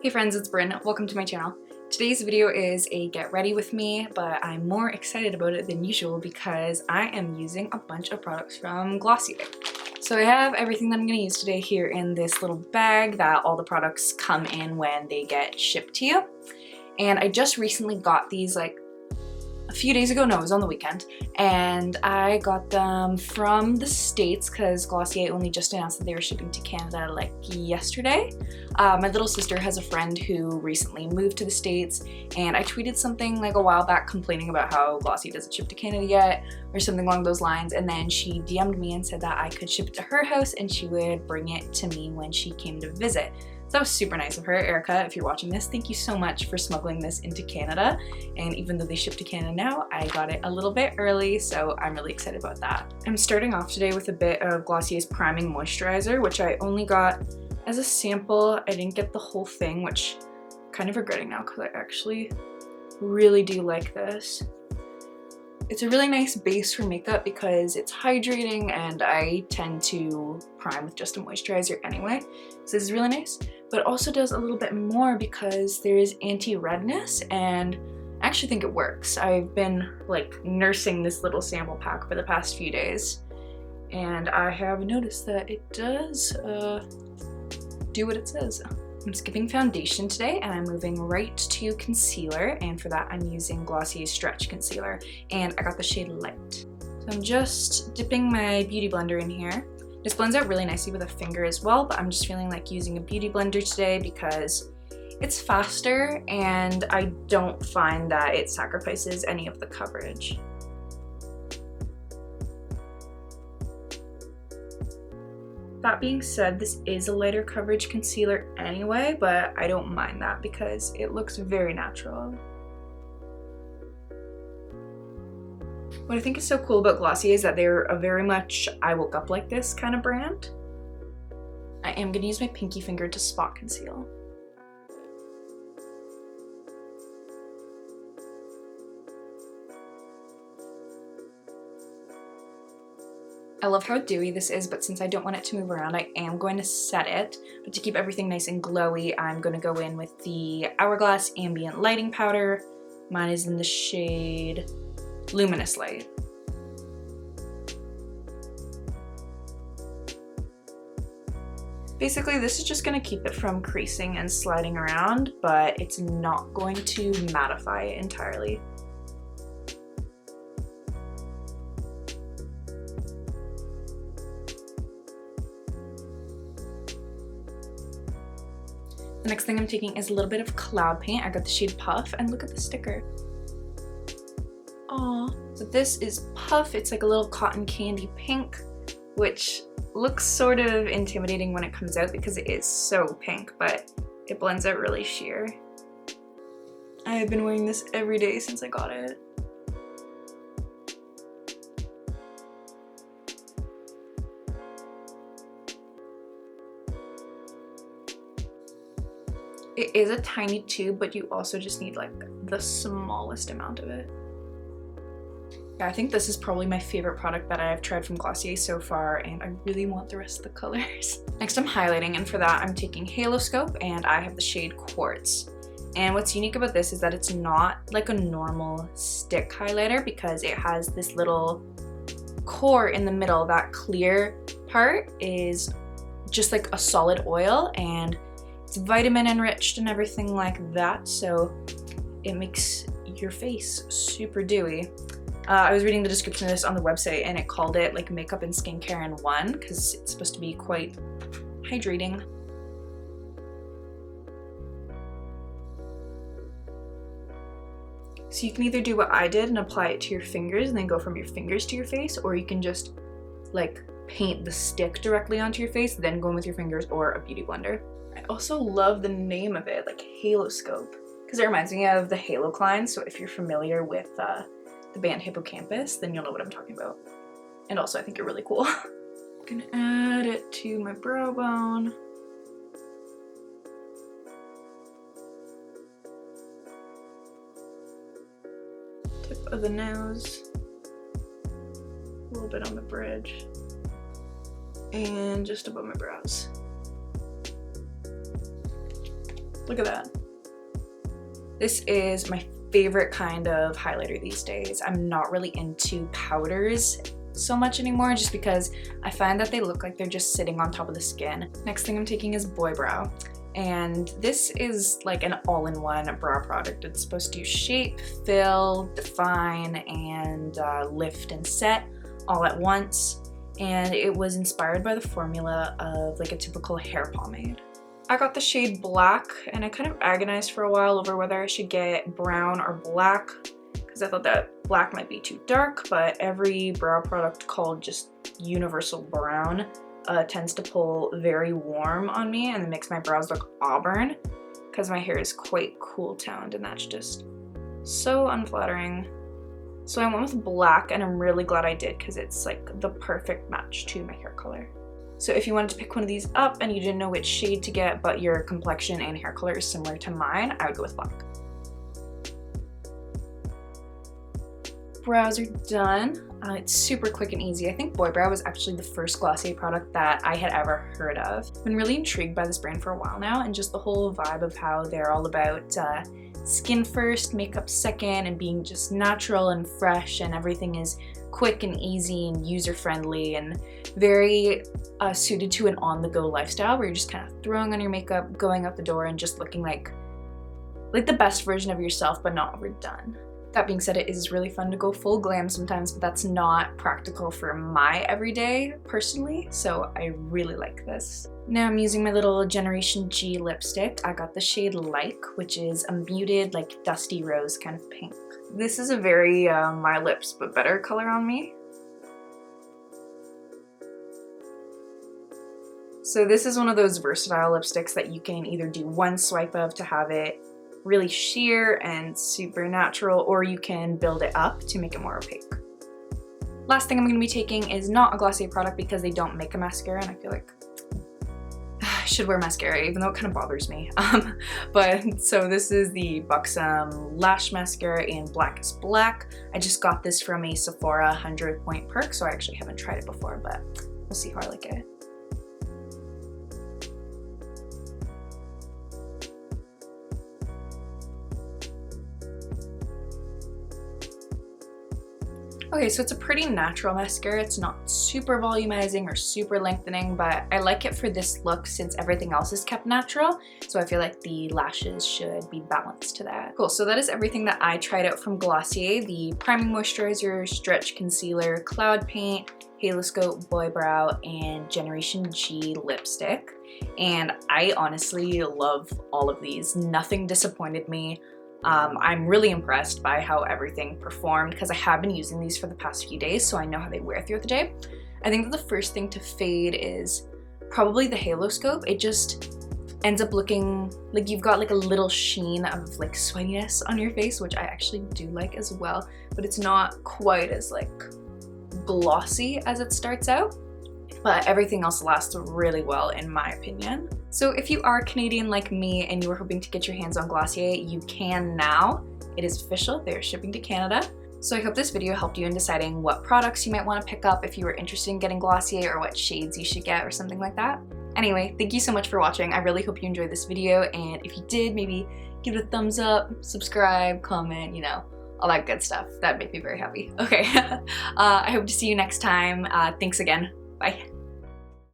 Hey friends, it's Bryn. Welcome to my channel. Today's video is a get ready with me, but I'm more excited about it than usual because I am using a bunch of products from Glossier. So I have everything that I'm going to use today here in this little bag that all the products come in when they get shipped to you. And I just recently got these like a few days ago. No, it was on the weekend, and I got them from the States because Glossier only just announced that they were shipping to Canada like yesterday. My little sister has a friend who recently moved to the States, and I tweeted something like a while back complaining about how Glossier doesn't ship to Canada yet or something along those lines, and then she DM'd me and said that I could ship it to her house and she would bring it to me when she came to visit. So that was super nice of her. Erica, if you're watching this, thank you so much for smuggling this into Canada. And even though they ship to Canada now, I got it a little bit early, so I'm really excited about that. I'm starting off today with a bit of Glossier's Priming Moisturizer, which I only got as a sample. I didn't get the whole thing, which I'm kind of regretting now because I actually really do like this. It's a really nice base for makeup because it's hydrating and I tend to prime with just a moisturizer anyway. So this is really nice, but it also does a little bit more because there is anti-redness and I actually think it works. I've been like nursing this little sample pack for the past few days and I have noticed that it does do what it says. I'm skipping foundation today and I'm moving right to concealer, and for that I'm using Glossier's Stretch Concealer and I got the shade Light. So I'm just dipping my beauty blender in here. This blends out really nicely with a finger as well, but I'm just feeling like using a beauty blender today because it's faster and I don't find that it sacrifices any of the coverage. That being said, this is a lighter coverage concealer anyway, but I don't mind that because it looks very natural. What I think is so cool about Glossier is that they're a very much I woke up like this kind of brand. I am going to use my pinky finger to spot conceal. I love how dewy this is, but since I don't want it to move around, I am going to set it. But to keep everything nice and glowy, I'm going to go in with the Hourglass Ambient Lighting Powder. Mine is in the shade Luminous Light. Basically, this is just going to keep it from creasing and sliding around, but it's not going to mattify it entirely. The next thing I'm taking is a little bit of cloud paint. I got the shade Puff, and look at the sticker. Aw. So this is Puff. It's like a little cotton candy pink, which looks sort of intimidating when it comes out because it is so pink, but it blends out really sheer. I have been wearing this every day since I got it. It is a tiny tube, but you also just need like the smallest amount of it. Yeah, I think this is probably my favorite product that I've tried from Glossier so far, and I really want the rest of the colors. Next I'm highlighting, and for that I'm taking Haloscope, and I have the shade Quartz. And what's unique about this is that it's not like a normal stick highlighter because it has this little core in the middle. That clear part is just like a solid oil, and it's vitamin enriched and everything like that, so it makes your face super dewy. I was reading the description of this on the website and it called it like makeup and skincare in one because it's supposed to be quite hydrating. So you can either do what I did and apply it to your fingers and then go from your fingers to your face, or you can just like paint the stick directly onto your face, then go in with your fingers or a beauty blender. I also love the name of it, like Haloscope, because it reminds me of the Halo Klein. So if you're familiar with the band Hippocampus, then you'll know what I'm talking about. And also I think you're really cool. I'm gonna add it to my brow bone. Tip of the nose. A little bit on the bridge. And just above my brows. Look at that. This is my favorite kind of highlighter these days. I'm not really into powders so much anymore just because I find that they look like they're just sitting on top of the skin. Next thing I'm taking is Boy Brow. And this is like an all-in-one brow product. It's supposed to shape, fill, define, and lift and set all at once. And it was inspired by the formula of like a typical hair pomade. I got the shade Black, and I kind of agonized for a while over whether I should get brown or black because I thought that black might be too dark, but every brow product called just universal brown tends to pull very warm on me and it makes my brows look auburn because my hair is quite cool toned, and that's just so unflattering. So I went with black, and I'm really glad I did because it's like the perfect match to my hair color. So if you wanted to pick one of these up and you didn't know which shade to get but your complexion and hair color is similar to mine, I would go with black. Brows are done. It's super quick and easy. I think Boy Brow was actually the first Glossier product that I had ever heard of. I've been really intrigued by this brand for a while now, and just the whole vibe of how they're all about skin first, makeup second, and being just natural and fresh, and everything is quick and easy and user-friendly and very suited to an on-the-go lifestyle where you're just kind of throwing on your makeup, going out the door, and just looking like the best version of yourself but not overdone. That being said, it is really fun to go full glam sometimes, but that's not practical for my everyday personally, so I really like this. Now I'm using my little Generation G lipstick. I got the shade Like, which is a muted, like dusty rose kind of pink. This is a very My Lips But Better color on me. So this is one of those versatile lipsticks that you can either do one swipe of to have it really sheer and super natural, or you can build it up to make it more opaque. Last thing I'm going to be taking is not a Glossier product because they don't make a mascara, and I feel like I should wear mascara even though it kind of bothers me. So this is the Buxom Lash Mascara in Black is Black. I just got this from a Sephora 100 point perk, so I actually haven't tried it before, but we'll see how I like it. Okay, so it's a pretty natural mascara. It's not super volumizing or super lengthening, but I like it for this look since everything else is kept natural. So I feel like the lashes should be balanced to that. Cool, so that is everything that I tried out from Glossier. The Priming Moisturizer, Stretch Concealer, Cloud Paint, Haloscope, Boy Brow, and Generation G lipstick. And I honestly love all of these. Nothing disappointed me. I'm really impressed by how everything performed because I have been using these for the past few days, so I know how they wear throughout the day. I think that the first thing to fade is probably the Haloscope. It just ends up looking like you've got like a little sheen of like sweatiness on your face, which I actually do like as well, but it's not quite as like glossy as it starts out. But everything else lasts really well in my opinion. So if you are Canadian like me and you were hoping to get your hands on Glossier, you can now. It is official, they're shipping to Canada. So I hope this video helped you in deciding what products you might want to pick up if you were interested in getting Glossier, or what shades you should get or something like that. Anyway, thank you so much for watching. I really hope you enjoyed this video, and if you did, maybe give it a thumbs up, subscribe, comment, you know, all that good stuff. That'd make me very happy. Okay, I hope to see you next time. Thanks again. Bye.